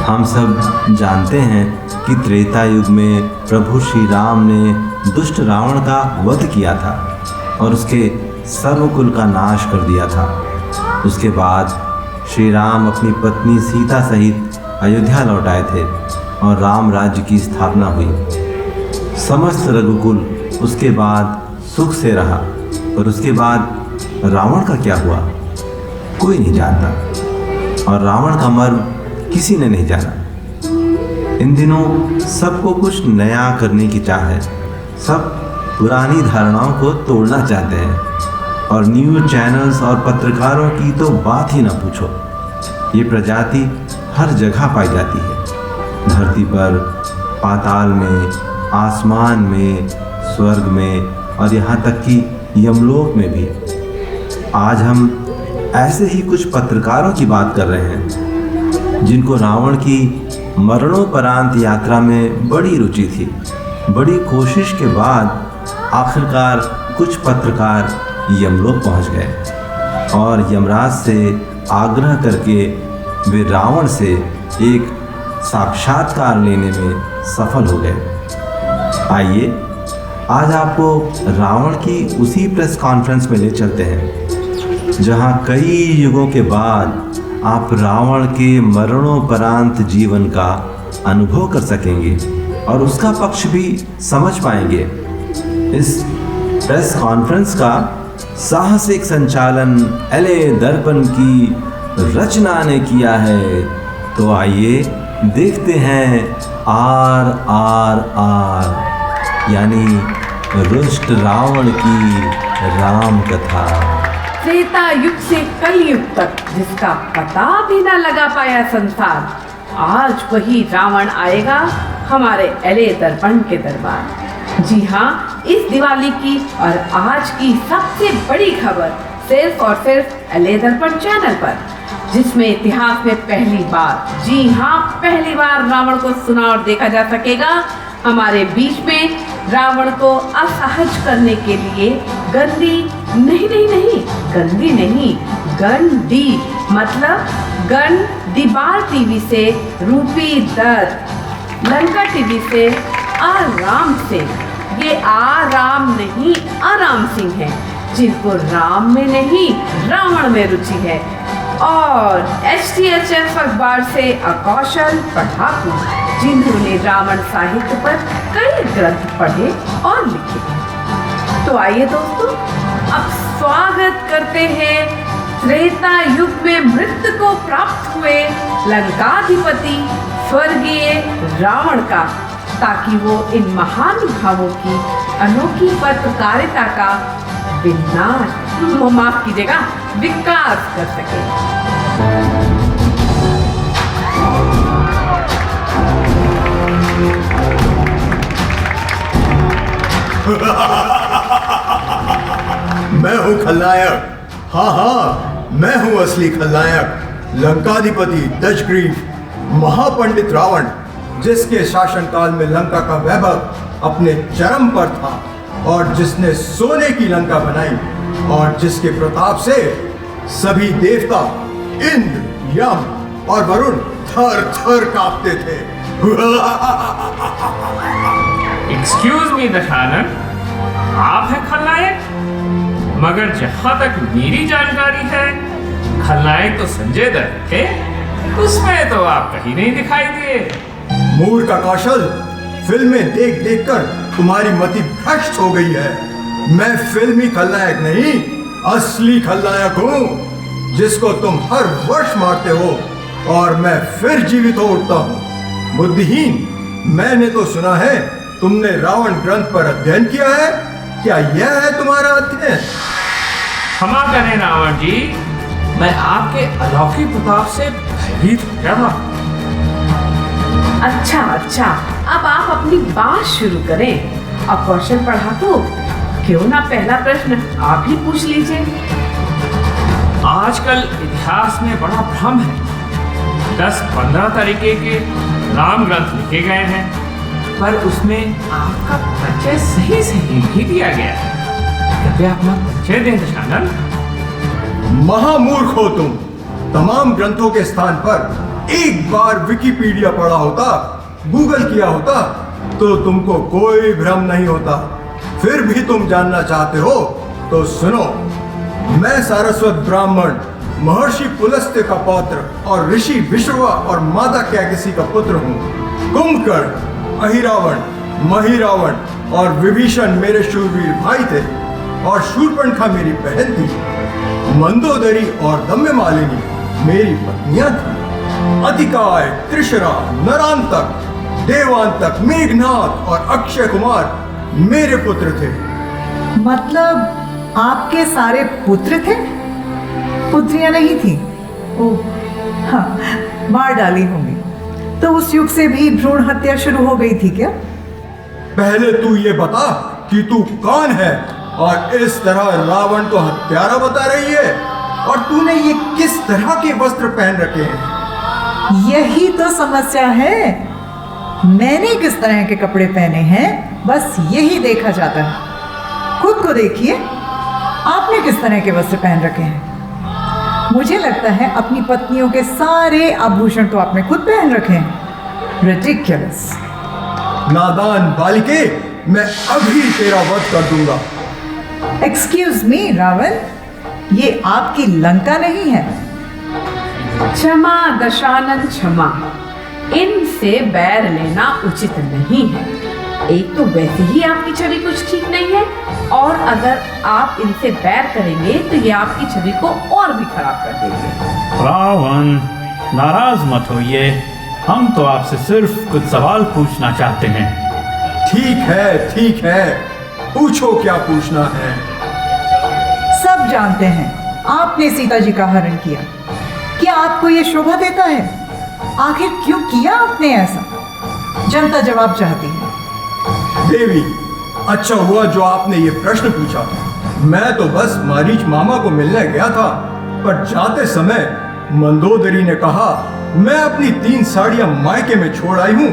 हम सब जानते हैं कि त्रेता युग में प्रभु श्री राम ने दुष्ट रावण का वध किया था और उसके सर्वकुल का नाश कर दिया था। उसके बाद श्री राम अपनी पत्नी सीता सहित अयोध्या लौट आए थे और राम राज्य की स्थापना हुई। समस्त रघुकुल उसके बाद सुख से रहा, पर उसके बाद रावण का क्या हुआ कोई नहीं जानता, और रावण का मर्म किसी ने नहीं जाना। इन दिनों सबको कुछ नया करने की चाह है। सब पुरानी धारणाओं को तोड़ना चाहते हैं, और न्यूज़ चैनल्स और पत्रकारों की तो बात ही ना पूछो। ये प्रजाति हर जगह पाई जाती है, धरती पर, पाताल में, आसमान में, स्वर्ग में और यहाँ तक कि यमलोक में भी। आज हम ऐसे ही कुछ पत्रकारों की बात कर रहे हैं जिनको रावण की मरणोपरांत यात्रा में बड़ी रुचि थी। बड़ी कोशिश के बाद आखिरकार कुछ पत्रकार यमलोक पहुंच गए और यमराज से आग्रह करके वे रावण से एक साक्षात्कार लेने में सफल हो गए। आइए आज आपको रावण की उसी प्रेस कॉन्फ्रेंस में ले चलते हैं जहां कई युगों के बाद आप रावण के मरणोपरांत जीवन का अनुभव कर सकेंगे और उसका पक्ष भी समझ पाएंगे। इस प्रेस कॉन्फ्रेंस का साहसिक संचालन एलए दर्पण की रचना ने किया है। तो आइए देखते हैं RRR यानी रुष्ट रावण की राम कथा। त्रेता युग से कलयुग तक जिसका पता भी न लगा पाया संसार, आज वही रावण आएगा हमारे एलए दर्पण के दरबार। जी हाँ, इस दिवाली की और आज की सबसे बड़ी खबर सिर्फ और सिर्फ एलए दर्पण चैनल पर, जिसमें इतिहास में पहली बार, जी हाँ पहली बार रावण को सुना और देखा जा सकेगा। हमारे बीच में रावण को असहज करने के लिए गंदी गंडी मतलब गन दीवार टीवी से रूपी दत्त, लंका टीवी से आराम सिंह। ये आराम नहीं आराम सिंह है, जिनको राम में नहीं रावण में रुचि है। और HTHF अखबार से अकौशल पढ़ाकू, जिन्होंने रावण साहित्य पर कई ग्रंथ पढ़े और लिखे। तो आइए दोस्तों, अब स्वागत करते हैं त्रेता युग में मृत्यु को प्राप्त हुए लंकाधिपति स्वर्गीय रावण का, ताकि वो इन महानुभावों की अनोखी पत्रकारिता का माफ कीजिएगा विकास कर सके। मैं हूँ खलनायक। हाँ, मैं हूँ असली खलनायक, लंकाधिपति दशग्रीव, महापंडित रावण, जिसके शासनकाल में लंका का वैभव अपने चरम पर था और जिसने सोने की लंका बनाई और जिसके प्रताप से सभी देवता इंद्र, यम और वरुण थर थर कांपते थे। एक्सक्यूज मी दशानन, आप हैं खलनायक? मगर जहां तक मेरी जानकारी है, खलनायक तो संजय दत्त थे, उसमें तो आप कहीं नहीं दिखाई दिए। मूर्ख का कौशल, फिल्में देख देख कर तुम्हारी मति भ्रष्ट हो गई है। मैं फिल्मी खलनायक नहीं, असली खलनायक हूँ, जिसको तुम हर वर्ष मारते हो और मैं फिर जीवित हो उठता हूँ। बुद्धिहीन, मैंने तो सुना है तुमने रावण ग्रंथ पर अध्ययन किया है। क्या यह है तुम्हारा अध्ययन? क्षमा करें रावण जी, मैं आपके अलौकिक प्रताप से भयभीत हो गया था। अच्छा, अब आप अपनी बात शुरू करें। अब कौशल पढ़ाकू, क्यों ना पहला प्रश्न आप ही पूछ लीजिए। आजकल इतिहास में बड़ा भ्रम है। 10-15 तरीके के राम ग्रंथ लिखे गए हैं, पर उसमें आपका परिचय सही नहीं दिया गया है। कृपया अपना परिचय दें दशानन। महामूर्ख हो तुम। तमाम ग्रंथों के स्थान पर एक बार विकिपीडिया पढ़ा होता, गूगल किया होता, तो तुमको कोई भ्रम नहीं होता। फिर भी तुम जानना चाहते हो तो सुनो। मैं सारस्वत ब्राह्मण महर्षि पुलस्त्य का पौत्र और ऋषि विश्रवा और माता कैकसी का पुत्र हूँ। कुंभकर्ण, अहिरावण, महिरावण और विभीषण मेरे शूरवीर भाई थे और शूर्पणखा मेरी बहन थी। मंदोदरी और दम्यमालिनी मेरी पत्नियां थी। अतिकाय, त्रिशरा, नरांतक, देवांतक, मेघनाथ और अक्षय कुमार मेरे पुत्र थे। मतलब आपके सारे पुत्र थे, पुत्रियां नहीं थी? ओह हाँ, मार डाली होंगी। तो उस युग से भी भ्रूण हत्या शुरू हो गई थी क्या? पहले तू ये बता कि तू कौन है और इस तरह रावण को हत्यारा बता रही है, और तूने ये किस तरह के वस्त्र पहन रखे हैं? यही तो समस्या है। मैंने किस तरह के कपड़े पहने हैं, बस यही देखा जाता है। खुद को देखिए, आपने किस तरह के वस्त्र पहन रखे हैं। मुझे लगता है अपनी पत्नियों के सारे आभूषण तो आपने खुद पहन रखे हैं। रिडिकुलस। नादान बालिके, मैं अभी तेरा वध कर दूंगा। एक्सक्यूज मी रावण, ये आपकी लंका नहीं है। क्षमा दशानन क्षमा, इनसे बैर लेना उचित नहीं है। एक तो वैसे ही आपकी छवि कुछ ठीक नहीं है, और अगर आप इनसे बैर करेंगे तो ये आपकी छवि को और भी खराब कर देंगे। रावण, नाराज मत होइए, हम तो आपसे सिर्फ कुछ सवाल पूछना चाहते हैं। ठीक है, पूछो क्या पूछना है। सब जानते हैं आपने सीता जी का हरण किया। क्या आपको यह शोभा देता है? आखिर क्यों किया आपने ऐसा? जनता जवाब चाहती है। देवी, अच्छा हुआ जो आपने ये प्रश्न पूछा। मैं तो बस मारीच मामा को मिलने गया था, पर जाते समय मंदोदरी ने कहा मैं अपनी 3 साड़ियां मायके में छोड़ आई हूँ,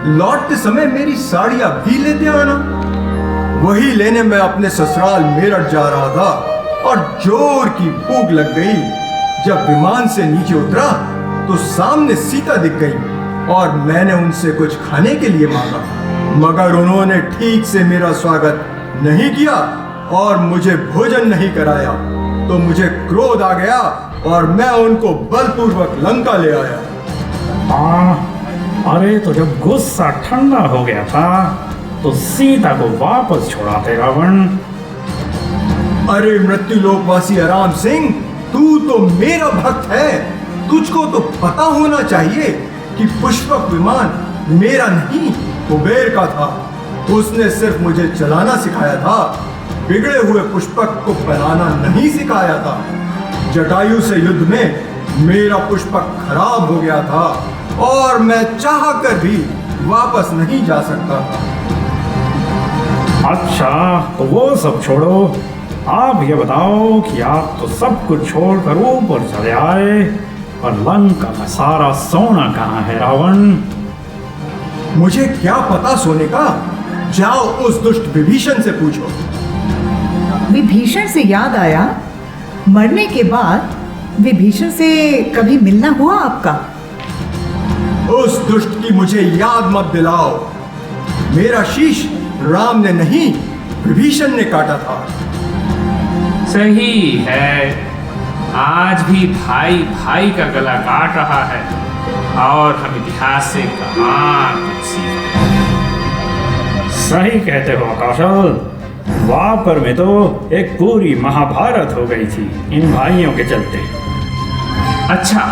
लौटते समय मेरी साड़ियां भी लेते आना। वही लेने मैं अपने ससुराल मेरठ जा रहा था और जोर की भूख लग गई। जब विमान से नीचे उतरा तो सामने सीता दिख गई और मैंने उनसे कुछ खाने के लिए मांगा, मगर उन्होंने ठीक से मेरा स्वागत नहीं किया और मुझे भोजन नहीं कराया। तो मुझे क्रोध आ गया और मैं उनको बलपूर्वक लंका ले आया। अरे तो जब गुस्सा ठंडा हो गया था तो सीता को वापस छोड़ाते रावण। अरे मृत्युलोकवासी आराम सिंह, तू तो मेरा भक्त है। तुझको तो पता होना चाहिए कि पुष्पक विमान मेरा नहीं, कुबेर का था। उसने सिर्फ मुझे चलाना सिखाया था, बिगड़े हुए पुष्पक को बनाना नहीं सिखाया था। जटायु से युद्ध में मेरा पुष्पक खराब हो गया था और मैं चाह कर भी वापस नहीं जा सकता था। अच्छा, तो वो सब छोड़ो, आप ये बताओ कि आप तो सब कुछ छोड़कर ऊपर चले आए, पर लंका का सारा सोना कहाँ है रावण? मुझे क्या पता सोने का, जाओ उस दुष्ट विभीषण से पूछो। विभीषण से याद आया, मरने के बाद विभीषण से कभी मिलना हुआ आपका? उस दुष्ट की मुझे याद मत दिलाओ। मेरा शीश राम ने नहीं, विभीषण ने काटा था। सही है, आज भी भाई भाई का गला काट रहा है और हम इतिहास से कहाँ कुछ सीखते हैं। सही कहते हो कौशल, द्वापर में तो एक पूरी महाभारत हो गई थी इन भाइयों के चलते। अच्छा,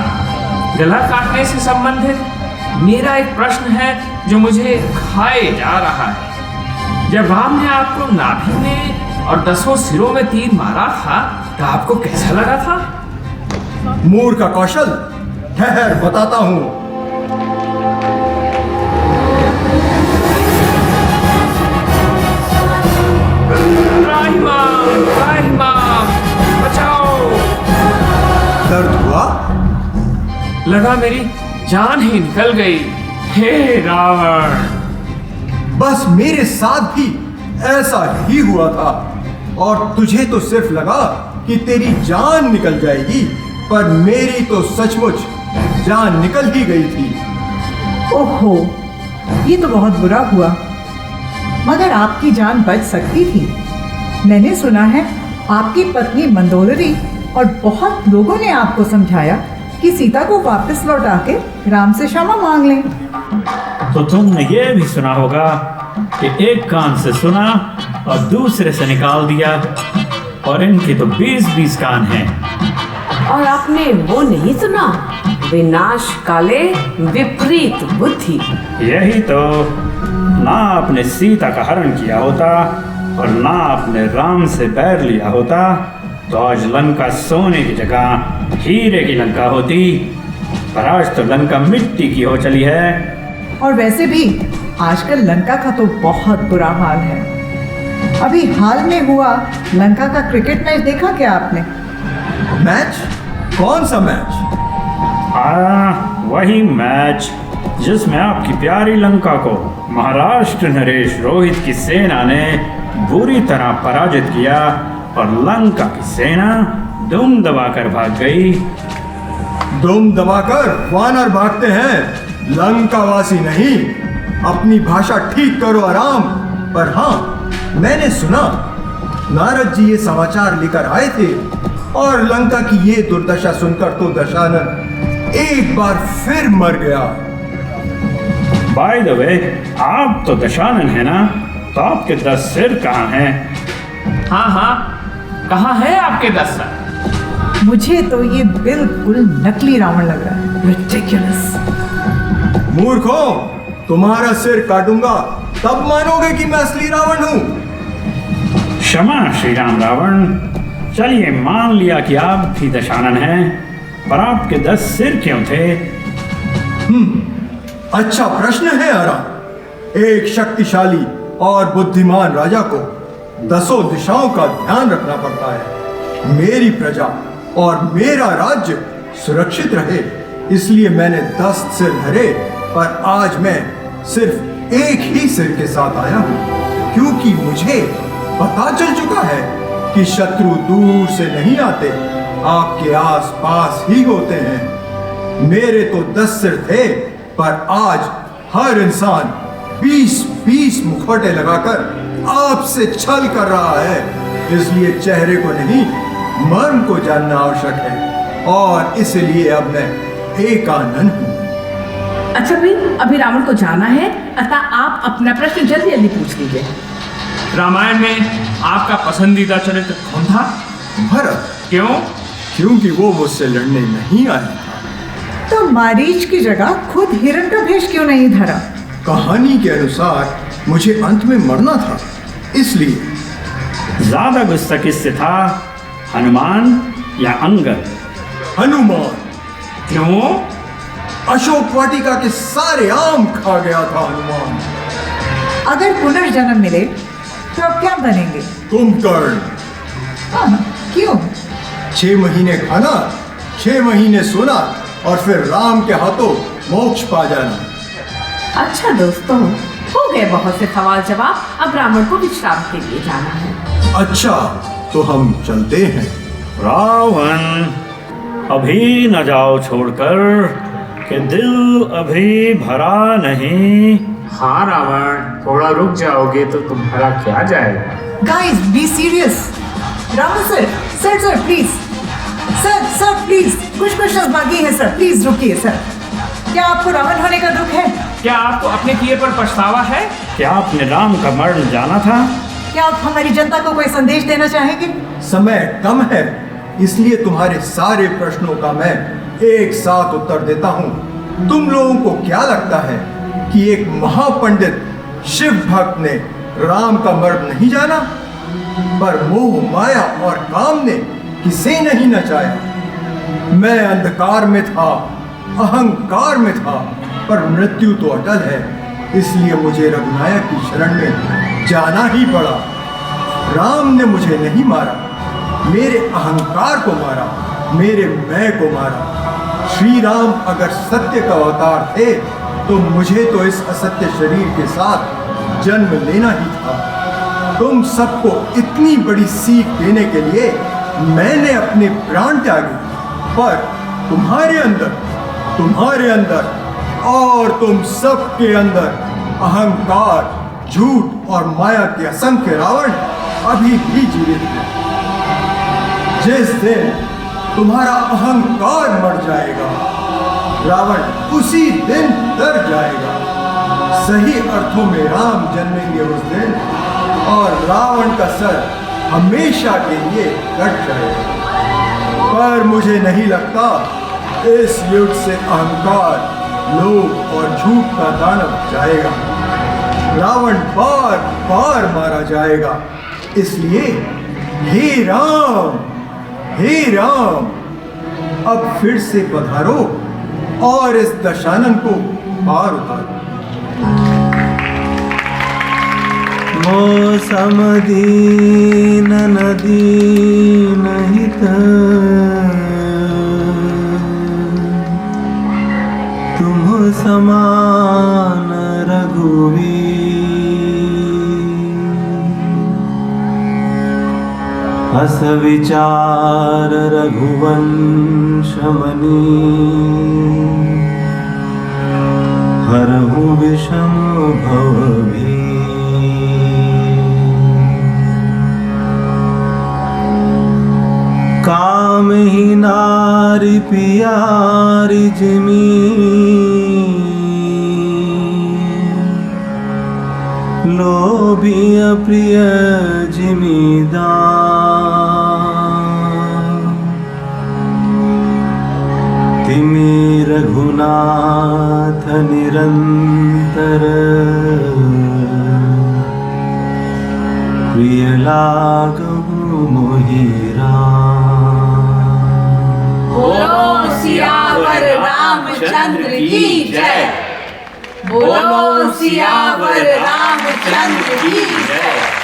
गला काटने से संबंधित मेरा एक प्रश्न है जो मुझे खाए जा रहा है। जब राम ने आपको नाभि में और 10 सिरों में तीर मारा था तो आपको कैसा लगा था? मूर्ख का कौशल, ठहर बताता हूं। राहिमाम, बचाओ! दर्द हुआ? लगा मेरी जान ही निकल गई। हे रावण! बस मेरे साथ भी ऐसा ही हुआ था, और तुझे तो सिर्फ लगा कि तेरी जान निकल जाएगी, पर मेरी तो सचमुच जान निकल ही गई थी। ओहो, ये तो बहुत बुरा हुआ। मगर आपकी जान बच सकती थी। मैंने सुना है आपकी पत्नी मंदोदरी और बहुत लोगों ने आपको समझाया कि सीता को वापस लौटा के राम से क्षमा मांग लें। तो तुमने ये भी सुना होगा कि एक कान से सुना और दूसरे से निकाल दिया, और इनके तो 20-20 कान हैं। और आपने वो नहीं सुना, विनाश काले विपरीत बुद्धि। यही तो, ना आपने सीता का हरण किया होता और ना आपने राम से बैर लिया होता तो आज लंका सोने की जगह हीरे की लंका होती, पर आज तो लंका मिट्टी की हो चली है। और वैसे भी आजकल लंका का तो बहुत बुरा हाल है। अभी हाल में हुआ लंका का क्रिकेट मैच देखा क्या आपने? मैच? कौन सा मैच? वही मैच जिसमें आपकी प्यारी लंका को महाराष्ट्र नरेश रोहित की सेना ने बुरी तरह पराजित किया और लंका की सेना दुम दबाकर भाग गई। दुम दबाकर वानर भागते हैं, लंकावासी नहीं। अपनी भाषा ठीक करो आराम। पर हाँ, मैंने सुना नारद जी ये समाचार लेकर आए थे और लंका की ये दुर्दशा सुनकर तो दशानन एक बार फिर मर गया। बाय द वे, आप तो दशानन है ना, तो आपके 10 सिर कहाँ हैं? हाँ हाँ, कहाँ है आपके 10 सर? मुझे तो ये बिल्कुल नकली रावण लग रहा है। रिडिकुलस। मूर्खों, तुम्हारा सिर काटूंगा तब मानोगे कि मैं असली रावण हूं। क्षमा श्री राम रावण, चलिए मान लिया कि आप भी दशानन हैं, पर आपके 10 सिर क्यों थे? अच्छा प्रश्न है आराम। एक शक्तिशाली और बुद्धिमान राजा को 10 दिशाओं का ध्यान रखना पड़ता है। मेरी प्रजा और मेरा राज्य सुरक्षित रहे, इसलिए मैंने 10 सिर धरे, पर आज मैं सिर्फ एक ही सिर के साथ आया हूं, क्योंकि मुझे पता चल चुका है कि शत्रु दूर से नहीं आते, आपके आसपास ही होते हैं। मेरे तो 10 सिर थे, पर आज हर इंसान 20-20 मुखौटे लगाकर आपसे छल कर रहा है। इसलिए चेहरे को नहीं, मर्म को जानना आवश्यक है, और इसलिए अब मैं एकानन हूं। अच्छा भाई, अभी रावण को जाना है, अतः आप अपना प्रश्न जल्दी जल्दी पूछ लीजिए। रामायण में आपका पसंदीदा चरित्र कौन था? भरत। क्यों? क्योंकि वो मुझसे लड़ने नहीं आया था। तो मारीच की जगह खुद हिरण का भेष क्यों नहीं धरा? कहानी के अनुसार मुझे अंत में मरना था, इसलिए। ज्यादा गुस्सा किससे था, हनुमान या अंगद? हनुमान। क्यों? अशोक वाटिका के सारे आम खा गया था हनुमान। अगर पुनर्जन्म मिले तो आप क्या बनेंगे? कुंभकर्ण। हाँ, क्यों? 6 महीने खाना, 6 महीने सोना और फिर राम के हाथों मोक्ष पा जाना। अच्छा दोस्तों, हो गए बहुत से सवाल जवाब, अब रावण को विश्राम के लिए जाना है। अच्छा, तो हम चलते हैं। रावण, अभी न जाओ छोड़कर, कि दिल अभी भरा नहीं। हाँ रावण, थोड़ा रुक जाओगे तो तुम्हारा क्या जाएगा? Guys, be serious. Ravan sir, sir please, sir please, कुछ क्वेश्चन बाकी है सर, प्लीज रुकिए सर। क्या आपको रावण होने का दुख है? क्या आपको अपने किए पर पछतावा है? क्या आपने राम का मरण जाना था? क्या आप हमारी जनता को कोई संदेश देना चाहेंगे? समय कम है, इसलिए तुम्हारे सारे प्रश्नों का मैं एक साथ उत्तर देता हूँ। तुम लोगों को क्या लगता है कि एक महापंडित शिव भक्त ने राम का मर्म नहीं जाना? पर मोह, माया और काम ने किसे नहीं नचाया। मैं अंधकार में था, अहंकार में था, पर मृत्यु तो अटल है, इसलिए मुझे रघुनायक की शरण में जाना ही पड़ा। राम ने मुझे नहीं मारा, मेरे अहंकार को मारा, मेरे मैं को मारा। श्री राम अगर सत्य का अवतार थे तो मुझे तो इस असत्य शरीर के साथ जन्म लेना ही था। तुम सबको इतनी बड़ी सीख देने के लिए मैंने अपने प्राण त्यागे, पर तुम्हारे अंदर तुम्हारे अंदर और तुम सबके अंदर अहंकार, झूठ और माया के असंख्य रावण अभी भी जीवित हैं। जिस दिन तुम्हारा अहंकार मर जाएगा, रावण उसी दिन डर जाएगा। सही अर्थों में राम जन्मेंगे उस दिन और रावण का सर हमेशा के लिए कट जाएगा। पर मुझे नहीं लगता इस युग से अहंकार, लोभ और झूठ का दानव जाएगा। रावण बार बार मारा जाएगा। इसलिए हे राम, अब फिर से पधारो और इस दशानन को पार उतारो। मौसम दीन दीन हित, तुम समान रघुवीर। अस विचार रघुवंश मनी, हरहु विषम भवभीर। काम ही नारी पियारी जिमी, लोभी अप्रिय जिमीदार। तिमि रघुनाथ निरंतर, प्रिय लागहु मोहि राम। बोलो सियावर रामचंद्र की जय। बोलो सियावर रामचंद्र की जय।